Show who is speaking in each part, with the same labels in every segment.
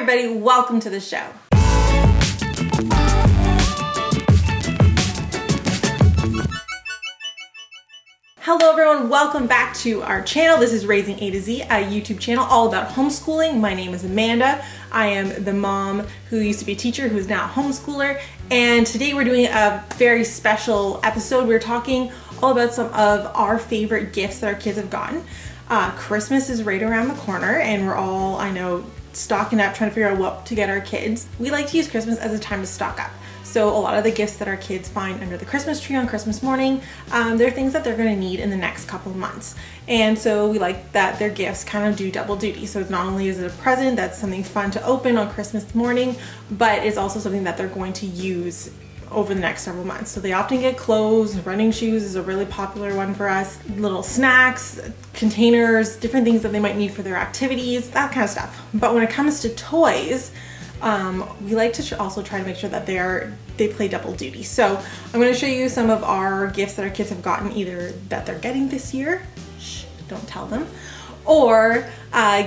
Speaker 1: everybody, welcome to the show. Hello everyone, welcome back to our channel. This is Raising A to Z, a YouTube channel all about homeschooling. My name is Amanda. I am the mom who used to be a teacher who is now a homeschooler. And today we're doing a very special episode. We're talking all about some of our favorite gifts that our kids have gotten. Christmas is right around the corner and we're all, I know, stocking up, trying to figure out what to get our kids. We like to use Christmas as a time to stock up. So a lot of the gifts that our kids find under the Christmas tree on Christmas morning, they're things that they're going to need in the next couple of months. And so we like that their gifts kind of do double duty. So not only is it a present that's something fun to open on Christmas morning, but it's also something that they're going to use over the next several months. So they often get clothes. Running shoes is a really popular one for us. Little snacks, containers, different things that they might need for their activities, that kind of stuff. But when it comes to toys, we like to also try to make sure that they play double duty. So I'm going to show you some of our gifts that our kids have gotten, either that they're getting this year, shh, don't tell them, or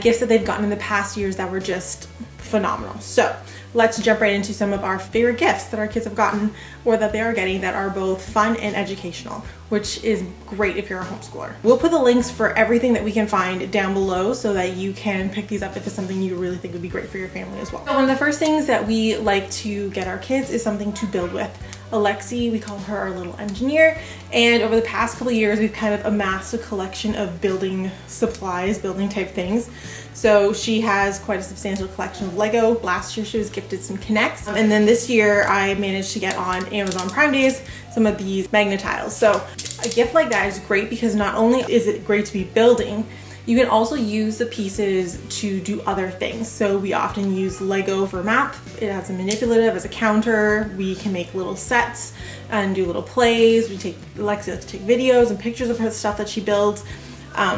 Speaker 1: gifts that they've gotten in the past years that were just phenomenal. So let's jump right into some of our favorite gifts that our kids have gotten or that they are getting that are both fun and educational, which is great if you're a homeschooler. We'll put the links for everything that we can find down below so that you can pick these up if it's something you really think would be great for your family as well. So one of the first things that we like to get our kids is something to build with. Alexi, we call her our little engineer, and over the past couple of years we've kind of amassed a collection of building supplies, building type things. So she has quite a substantial collection of Lego. Last year she was gifted some Connects, and then this year I managed to get on Amazon Prime Days some of these magnet tiles. So a gift like that is great because not only is it great to be building, you can also use the pieces to do other things. So we often use Lego for math. It has a manipulative as a counter. We can make little sets and do little plays. Alexi likes to take videos and pictures of her stuff that she builds.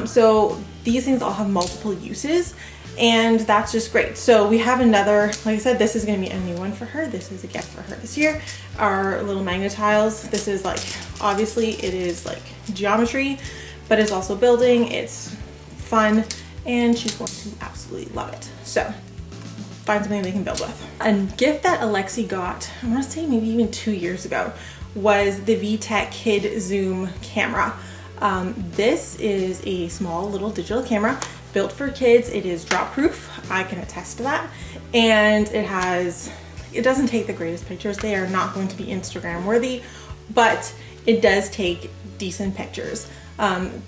Speaker 1: So these things all have multiple uses, and that's just great. So we have another, like I said, this is going to be a new one for her. This is a gift for her this year. Our little magnet tiles. This is like, obviously it is like geometry, but it's also building. It's fun, and she's going to absolutely love it. So find something they can build with. A gift that Alexi got, I want to say maybe even 2 years ago, was the VTech Kid Zoom camera. This is a small little digital camera built for kids. It is drop proof. I can attest to that. And it doesn't take the greatest pictures. They are not going to be Instagram worthy, but it does take decent pictures,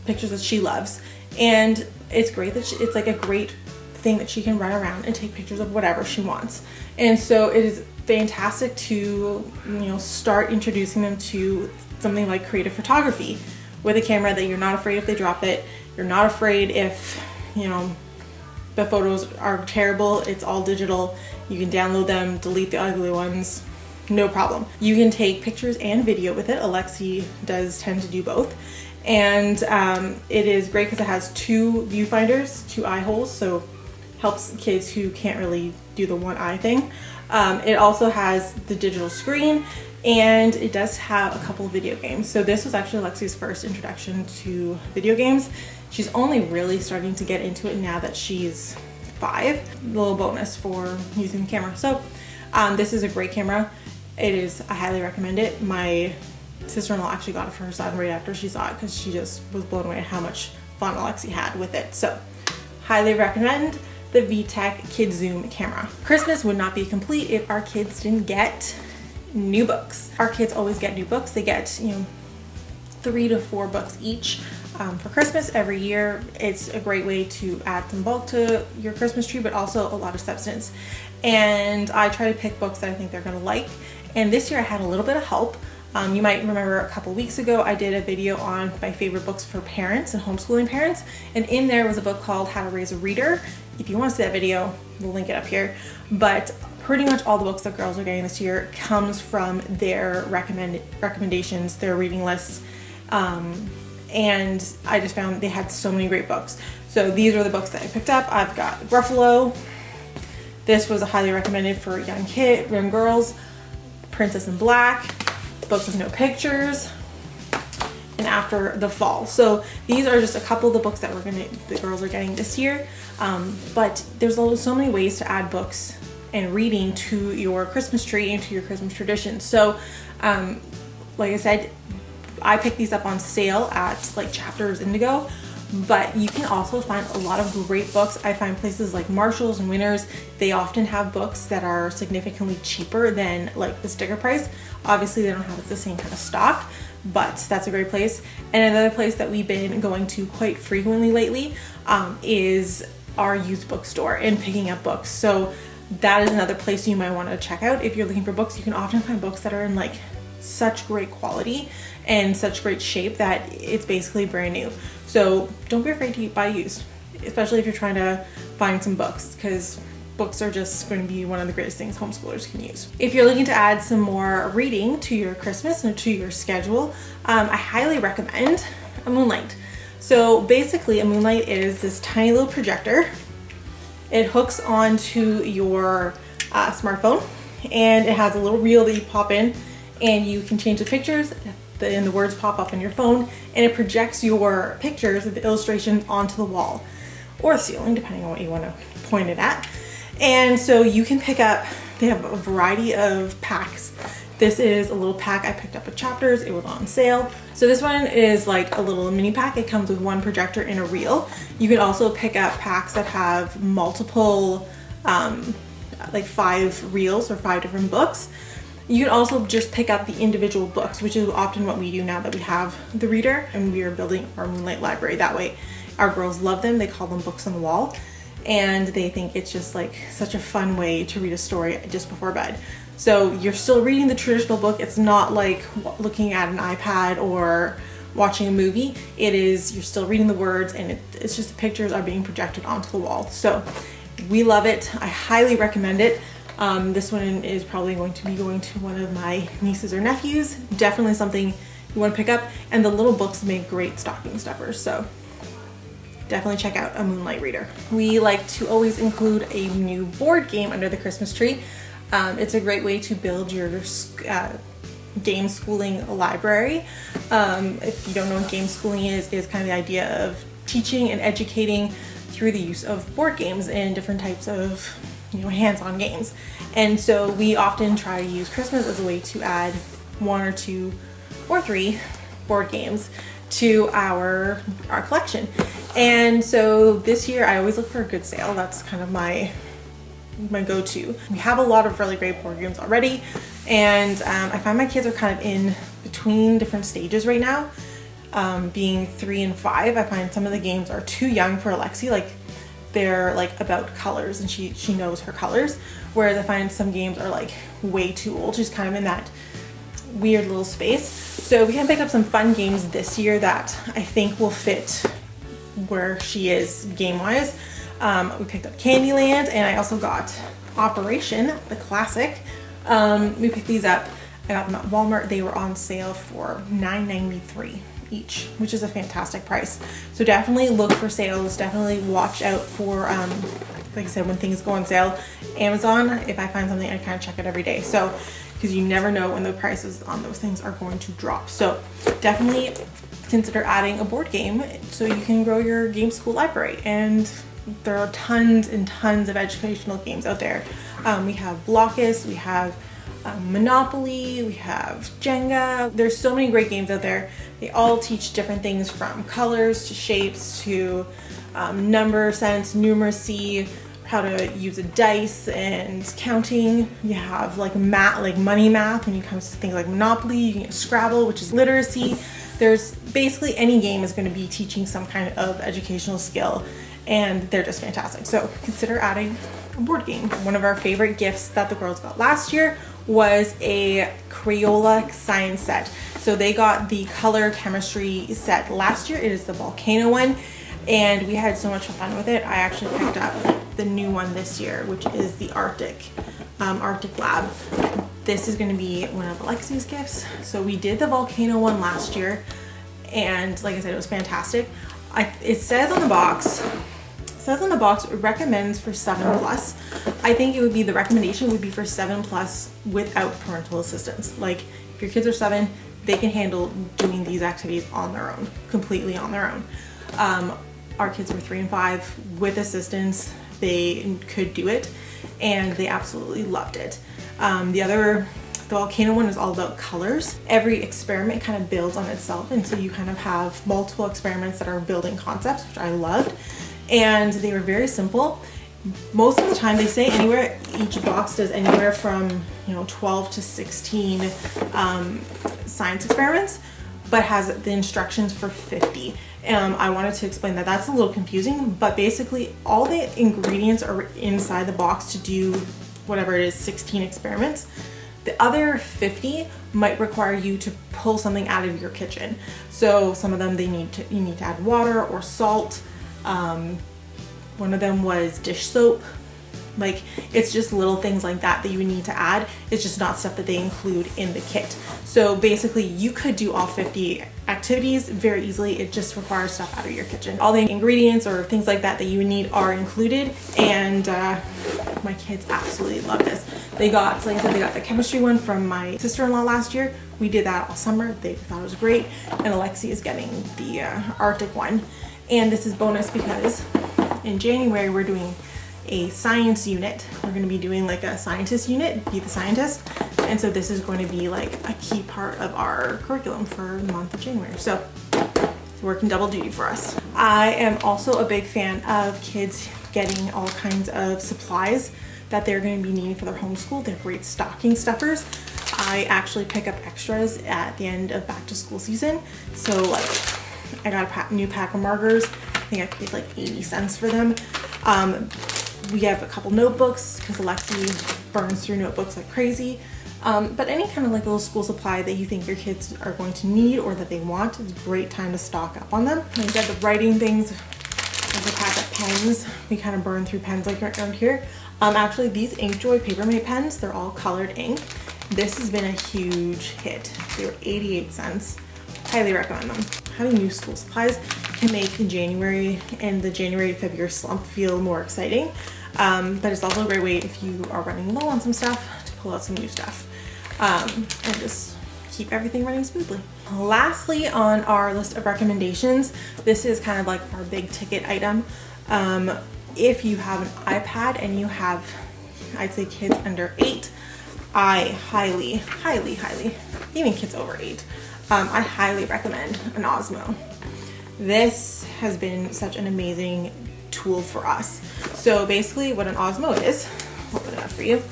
Speaker 1: pictures that she loves. And it's great that it's like a great thing that she can run around and take pictures of whatever she wants. And so it is fantastic to, start introducing them to something like creative photography with a camera that you're not afraid if they drop it. You're not afraid if, the photos are terrible. It's all digital. You can download them, delete the ugly ones, no problem. You can take pictures and video with it. Alexi does tend to do both. And it is great because it has two viewfinders, two eye holes, so helps kids who can't really do the one eye thing. It also has the digital screen, and it does have a couple of video games. So this was actually Alexi's first introduction to video games. She's only really starting to get into it now that she's 5. A little bonus for using the camera. So this is a great camera. I highly recommend it. My sister-in-law actually got it for her son right after she saw it because she just was blown away at how much fun Alexi had with it. So highly recommend the VTech Kid Zoom camera. Christmas would not be complete if our kids didn't get new books. Our kids always get new books. They get 3 to 4 books each for Christmas every year. It's a great way to add some bulk to your Christmas tree, but also a lot of substance. And I try to pick books that I think they're gonna like. And this year I had a little bit of help. You might remember a couple weeks ago I did a video on my favorite books for parents and homeschooling parents, and in there was a book called How to Raise a Reader. If you want to see that video, we'll link it up here. But pretty much all the books that girls are getting this year comes from their recommendations, their reading lists, and I just found they had so many great books. So these are the books that I picked up. I've got Gruffalo. This was highly recommended for young girls. Princess in Black, books with no pictures, and after the fall. So these are just a couple of the books that the girls are getting this year. But there's so many ways to add books and reading to your Christmas tree and to your Christmas traditions. So like I said, I picked these up on sale at like Chapters Indigo, but you can also find a lot of great books. I find places like Marshalls and Winners, they often have books that are significantly cheaper than like the sticker price. Obviously they don't have the same kind of stock, but that's a great place. And another place that we've been going to quite frequently lately is our youth bookstore and picking up books. So that is another place you might want to check out if you're looking for books. You can often find books that are in like such great quality and such great shape that it's basically brand new. So don't be afraid to buy used, especially if you're trying to find some books, because books are just going to be one of the greatest things homeschoolers can use. If you're looking to add some more reading to your Christmas and to your schedule, I highly recommend a Moonlight. So basically a Moonlight is this tiny little projector. It hooks onto your smartphone, and it has a little reel that you pop in, and you can change the pictures and the words pop up on your phone, and it projects your pictures of the illustration onto the wall or the ceiling, depending on what you want to point it at. And so you can pick up, they have a variety of packs. This is a little pack I picked up at Chapters. It was on sale. So this one is like a little mini pack. It comes with one projector and a reel. You can also pick up packs that have multiple, like 5 reels or 5 different books. You can also just pick up the individual books, which is often what we do now that we have the reader and we are building our Moonlight library. That way our girls love them. They call them books on the wall, and they think it's just like such a fun way to read a story just before bed. So you're still reading the traditional book. It's not like looking at an iPad or watching a movie. It is, you're still reading the words, and it's just the pictures are being projected onto the wall. So we love it. I highly recommend it. This one is probably going to be going to one of my nieces or nephews. Definitely something you want to pick up. And the little books make great stocking stuffers. So definitely check out a Moonlight Reader. We like to always include a new board game under the Christmas tree. It's a great way to build your game schooling library. If you don't know what game schooling is kind of the idea of teaching and educating through the use of board games and different types of hands-on games. And so we often try to use Christmas as a way to add 1 or 2 or 3 board games to our collection. And so this year I always look for a good sale. That's kind of my go-to. We have a lot of really great board games already, and I find my kids are kind of in between different stages right now. Being 3 and 5, I find some of the games are too young for Alexi. Like they're like about colors, and she knows her colors, whereas I find some games are like way too old. She's kind of in that weird little space. So we can pick up some fun games this year that I think will fit where she is game-wise. We picked up Candyland, and I also got Operation, the classic. We picked these up. I got them at Walmart. They were on sale for $9.93 each, which is a fantastic price. So definitely look for sales. Definitely watch out for, like I said, when things go on sale. Amazon, if I find something, I kind of check it every day. So, because you never know when the prices on those things are going to drop. So definitely consider adding a board game so you can grow your game school library. And there are tons and tons of educational games out there. We have Blockus, we have Monopoly, we have Jenga. There's so many great games out there. They all teach different things, from colors to shapes to number sense, numeracy, how to use a dice and counting. You have like money math when you come to things like Monopoly. You can get Scrabble, which is literacy. There's basically any game is going to be teaching some kind of educational skill, and they're just fantastic. So consider adding a board game. One of our favorite gifts that the girls got last year was a Crayola science set. So they got the color chemistry set last year. It is the volcano one, and we had so much fun with it. I actually picked up the new one this year, which is the Arctic Lab. This is going to be one of Alexi's gifts. So we did the volcano one last year, and like I said, it was fantastic. It says on the box, it recommends for 7+. I think it would be, the recommendation would be for 7+ without parental assistance. Like if your kids are 7, they can handle doing these activities on their own, completely on their own. Our kids were 3 and 5. With assistance, they could do it, and they absolutely loved it. The volcano one is all about colors. Every experiment kind of builds on itself, and so you kind of have multiple experiments that are building concepts, which I loved. And they were very simple. Most of the time, they say anywhere, each box does anywhere from 12 to 16 science experiments, but has the instructions for 50. I wanted to explain that that's a little confusing, but basically all the ingredients are inside the box to do whatever it is, 16 experiments. The other 50 might require you to pull something out of your kitchen. So some of them you need to add water or salt. One of them was dish soap. Like, it's just little things like that you would need to add. It's just not stuff that they include in the kit. So basically you could do all 50 activities very easily. It just requires stuff out of your kitchen. All the ingredients or things like that you would need are included, and my kids absolutely love this. They got, like I said, they got the chemistry one from my sister-in-law last year. We did that all summer. They thought it was great. And Alexi is getting the Arctic one. And this is bonus because in January we're doing a science unit. We're going to be doing like a scientist unit, be the scientist. And so this is going to be like a key part of our curriculum for the month of January. So it's working double duty for us. I am also a big fan of kids getting all kinds of supplies that they're going to be needing for their homeschool. They're great stocking stuffers. I actually pick up extras at the end of back to school season. So like I got a new pack of markers. I think I paid like 80 cents for them. We have a couple notebooks because Alexi burns through notebooks like crazy. But any kind of like little school supply that you think your kids are going to need or that they want, is a great time to stock up on them. We've got the writing things. There's a pack of pens. We kind of burn through pens like around here. Actually, these Inkjoy Papermate pens, they're all colored ink. This has been a huge hit. They were 88 cents. Highly recommend them. Having new school supplies can make January and the January-February slump feel more exciting. But it's also a great way if you are running low on some stuff to pull out some new stuff and just keep everything running smoothly. Lastly, on our list of recommendations, this is kind of like our big ticket item. If you have an iPad and you have, I'd say kids under 8, I highly, even kids over 8, I highly recommend an Osmo. This has been such an amazing tool for us. So basically what an Osmo is, I'll open it up for you.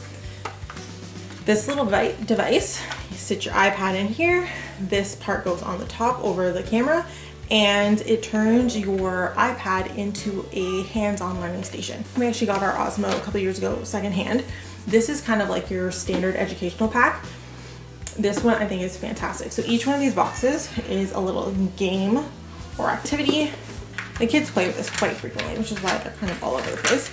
Speaker 1: This little device, you sit your iPad in here, this part goes on the top over the camera, and it turns your iPad into a hands-on learning station. We actually got our Osmo a couple years ago secondhand. This is kind of like your standard educational pack. This one I think is fantastic. So each one of these boxes is a little game or activity. The kids play with this quite frequently, which is why they're kind of all over the place.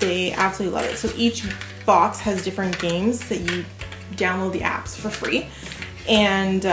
Speaker 1: They absolutely love it. So each box has different games that you download the apps for free, and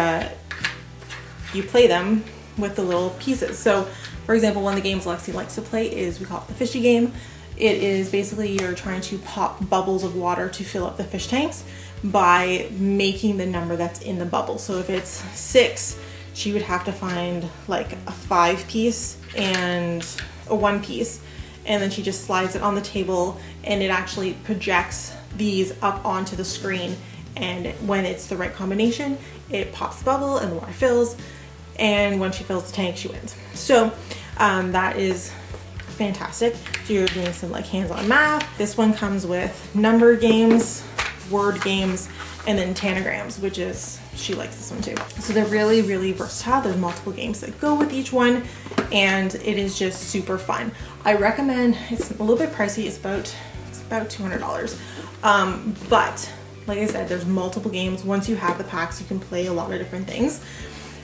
Speaker 1: you play them with the little pieces. So for example, one of the games Lexi likes to play is, we call it the fishy game. It is basically you're trying to pop bubbles of water to fill up the fish tanks by making the number that's in the bubble. So if it's 6, she would have to find like a 5 piece and a 1 piece, and then she just slides it on the table and it actually projects these up onto the screen, and when it's the right combination, it pops the bubble and the water fills, and when she fills the tank, she wins. So that is fantastic. So you're doing some like hands-on math. This one comes with number games, word games, and then tanagrams, which is, she likes this one too. So they're really, really versatile. There's multiple games that go with each one, and it is just super fun. I recommend, it's a little bit pricey, it's about $200. But like I said, there's multiple games. Once you have the packs, you can play a lot of different things.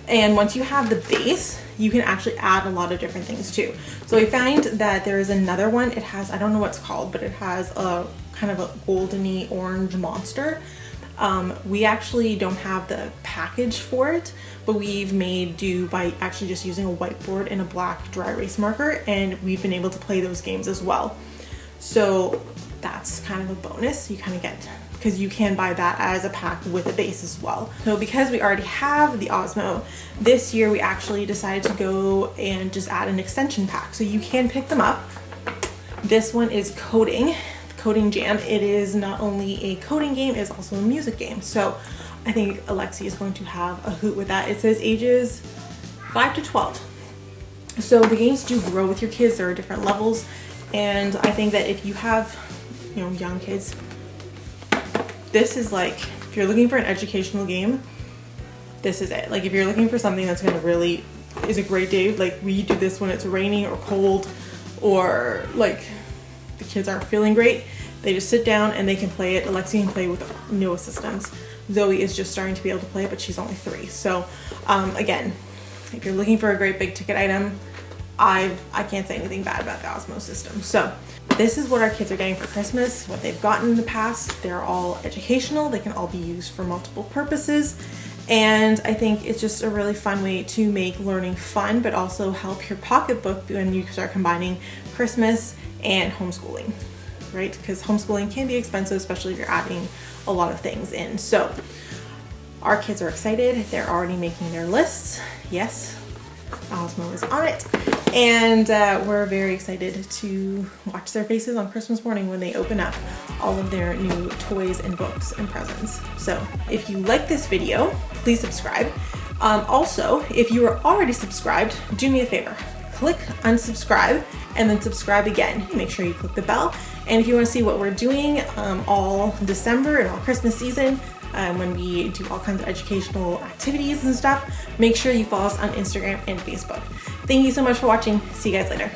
Speaker 1: And once you have the base, you can actually add a lot of different things too. So I find that there is another one, it has, I don't know what it's called, but it has a kind of a goldeny orange monster. We actually don't have the package for it, but we've made do by actually just using a whiteboard and a black dry erase marker, and we've been able to play those games as well. So that's kind of a bonus. You kind of get because you can buy that as a pack with a base as well. So because we already have the Osmo, this year we actually decided to go and just add an extension pack. So you can pick them up. This one is Coding Jam. It is not only a coding game, it's also a music game. So I think Alexi is going to have a hoot with that. It says ages 5 to 12. So the games do grow with your kids. There are different levels. And I think that if you have, you know, young kids, this is like, if you're looking for an educational game, this is it. Like if you're looking for something that's gonna really, is a great day, like we do this when it's raining or cold, or like the kids aren't feeling great, they just sit down and they can play it. Alexi can play with no assistance. Zoe is just starting to be able to play it, but she's only 3. So again, if you're looking for a great big ticket item, I can't say anything bad about the Osmo system. So this is what our kids are getting for Christmas, what they've gotten in the past. They're all educational. They can all be used for multiple purposes. And I think it's just a really fun way to make learning fun, but also help your pocketbook when you start combining Christmas and homeschooling, right? Because homeschooling can be expensive, especially if you're adding a lot of things in. So our kids are excited. They're already making their lists. Yes, Osmo is on it. And we're very excited to watch their faces on Christmas morning when they open up all of their new toys and books and presents. So if you like this video, please subscribe. Also, if you are already subscribed, do me a favor. Click unsubscribe and then subscribe again. Make sure you click the bell. And if you want to see what we're doing all December and all Christmas season, when we do all kinds of educational activities and stuff, make sure you follow us on Instagram and Facebook. Thank you so much for watching. See you guys later.